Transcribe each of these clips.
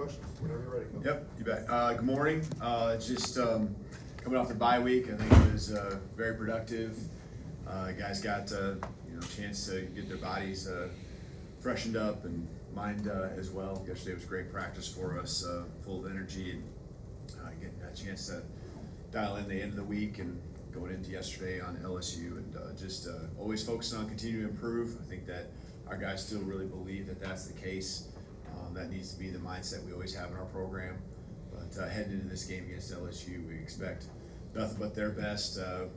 questions. Whenever you're ready, Coach. Yep, you bet. Good morning. Just coming off the bye week, I think it was very productive. Guys got a chance to get their bodies freshened up and mind as well. Yesterday was great practice for us, full of energy and getting a chance to dial in the end of the week and going into yesterday on LSU and just always focusing on continuing to improve. I think that our guys still really believe that that's the case. That needs to be the mindset we always have in our program. But heading into this game against LSU, we expect nothing but their best. A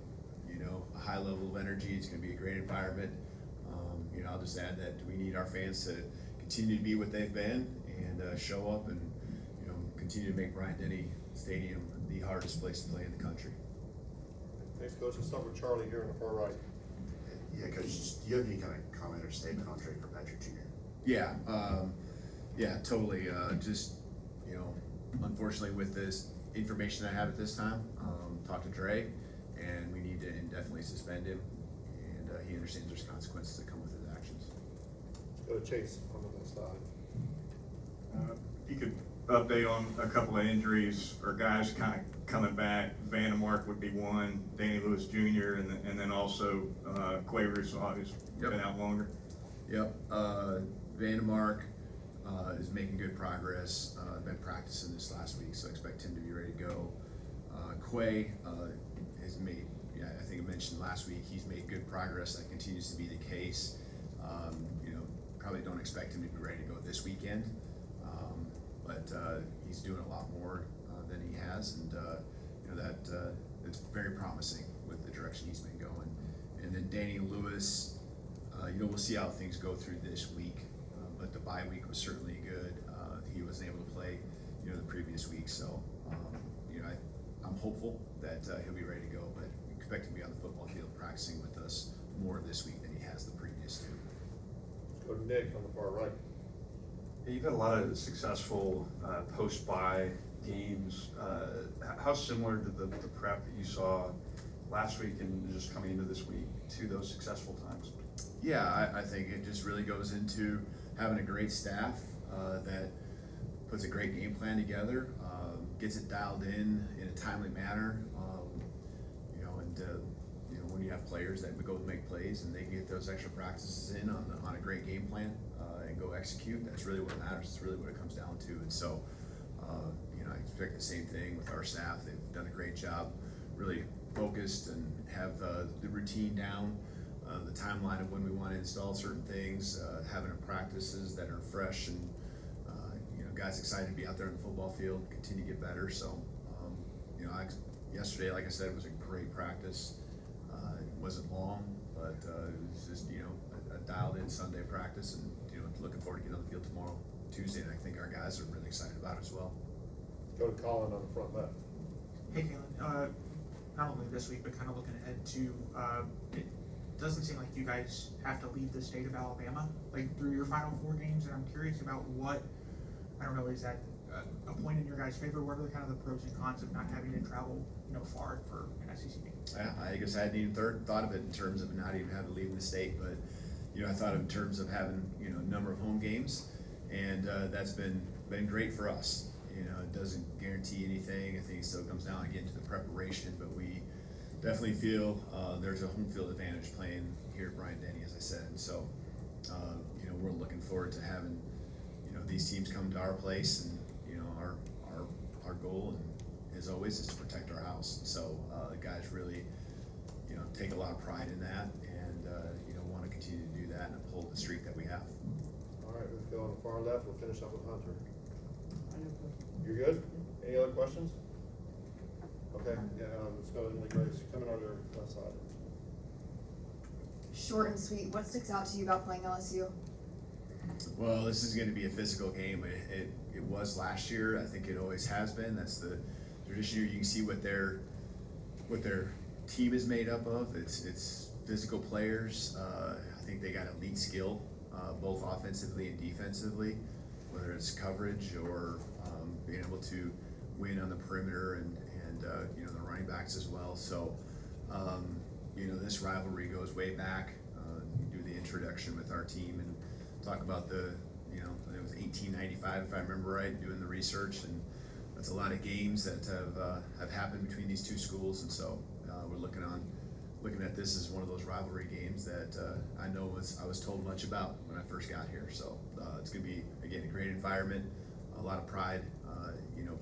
high level of energy. It's going to be a great environment. I'll just add that we need our fans to continue to be what they've been and show up and continue to make Bryant-Denny Stadium the hardest place to play in the country. Thanks, Coach. Let's start with Charlie here on the far right. Yeah, Coach, do you have any kind of comment or statement on Drake Kirkpatrick Jr.? Yeah, totally. Unfortunately, with this information I have at this time, talk to Dre, and we need to indefinitely suspend him, and he understands there's consequences that come with his actions. Let's go to Chase on the left side. If you could update on a couple of injuries or guys kind of coming back. Vandemark would be one, Danny Lewis Jr., and then also Quay Rousseau, who's been out longer. Yep. Vandemark is making good progress. Been practicing this last week, so I expect him to be ready to go. Quay has made, I think I mentioned last week, he's made good progress. That continues to be the case. Probably don't expect him to be ready to go this weekend, but he's doing a lot more than he has, and it's very promising with the direction he's been going. And then Danny Lewis, we'll see how things go through this week, but the bye week was certainly good. He wasn't able to play, the previous week, so I'm hopeful that he'll be ready to go, but expect him to be on the football field practicing with us more this week than he has the previous two. Let's go to Nick on the far right. Yeah, you've had a lot of successful post-bye games. How similar to the prep that you saw last week and just coming into this week to those successful times? Yeah, I think it just really goes into having a great staff that puts a great game plan together, gets it dialed in a timely manner, when you have players that go make plays and they get those extra practices in on a great game plan and go execute, that's really what matters. It's really what it comes down to. And so, I expect the same thing with our staff. They've done a great job, really focused and have the routine down, the timeline of when we want to install certain things, having practices that are fresh and guys excited to be out there on the football field, continue to get better. So, yesterday, like I said, it was a great practice. It wasn't long, but it was just a dialed-in Sunday practice, and looking forward to getting on the field tomorrow, Tuesday, and I think our guys are really excited about it as well. Let's go to Colin on the front left. Hey, Kalen. Not only this week, but kind of looking ahead to, it doesn't seem like you guys have to leave the state of Alabama through your final 4 games, and I'm curious about what, I don't know, is that a point in your guys' favor? What are the kind of the pros and cons of not having to travel far for an SEC game? I guess I hadn't even thought of it in terms of not even having to leave the state, but I thought in terms of having a number of home games, and that's been great for us. It doesn't guarantee anything. I think it still comes down again to the preparation, but we definitely feel there's a home field advantage playing here at Bryant-Denny, as I said. And so we're looking forward to having these teams come to our place, and our goal, and as always, is to protect our house. And so the guys really take a lot of pride in that, and want to continue to do that and uphold the streak that we have. All right, let's go on the far left. We'll finish up with Hunter. You're good? Any other questions? Okay, let's go to Emily Grace. Coming on your left side. Short and sweet. What sticks out to you about playing LSU? Well, this is going to be a physical game. It was last year. I think it always has been. That's the tradition here. You can see what their team is made up of. It's physical players. I think they got elite skill, both offensively and defensively, whether it's coverage or being able to win on the perimeter and the running backs as well. So this rivalry goes way back. You do the introduction with our team and talk about the it was 1895 if I remember right, doing the research, and that's a lot of games that have happened between these two schools, and so we're looking at this as one of those rivalry games that I was told much about when I first got here. So it's going to be, again, a great environment, a lot of pride,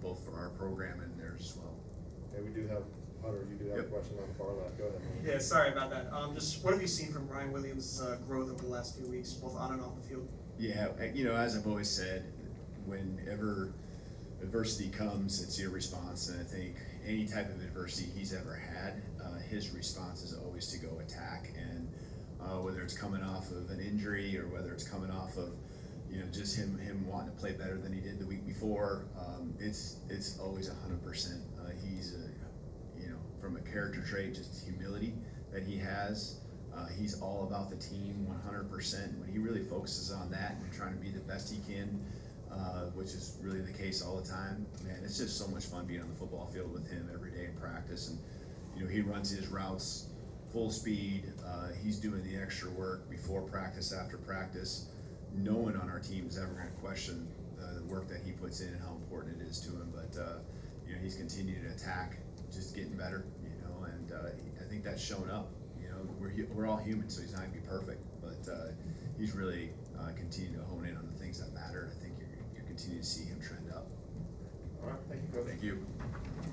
both for our program and theirs as well. Okay, we do have, Hunter, you do have a Yep. question on the far left, go ahead. Yeah, sorry about that. Just what have you seen from Ryan Williams' growth over the last few weeks, both on and off the field? Yeah, as I've always said, whenever adversity comes, it's your response, and I think any type of adversity he's ever had, his response is always to go attack, and whether it's coming off of an injury or whether it's coming off of just him wanting to play better than he did the week before, it's always 100%. He's from a character trait, just humility that he has. He's all about the team 100%. When he really focuses on that and trying to be the best he can, which is really the case all the time, man, it's just so much fun being on the football field with him every day in practice. And he runs his routes full speed. He's doing the extra work before practice, after practice. No one on our team is ever going to question the work that he puts in and how important it is to him. But he's continued to attack, just getting better. And I think that's shown up. We're all human, so he's not going to be perfect, but he's really continued to hone in on the things that matter. I think you're continuing to see him trend up. All right, thank you, Coach. Thank you.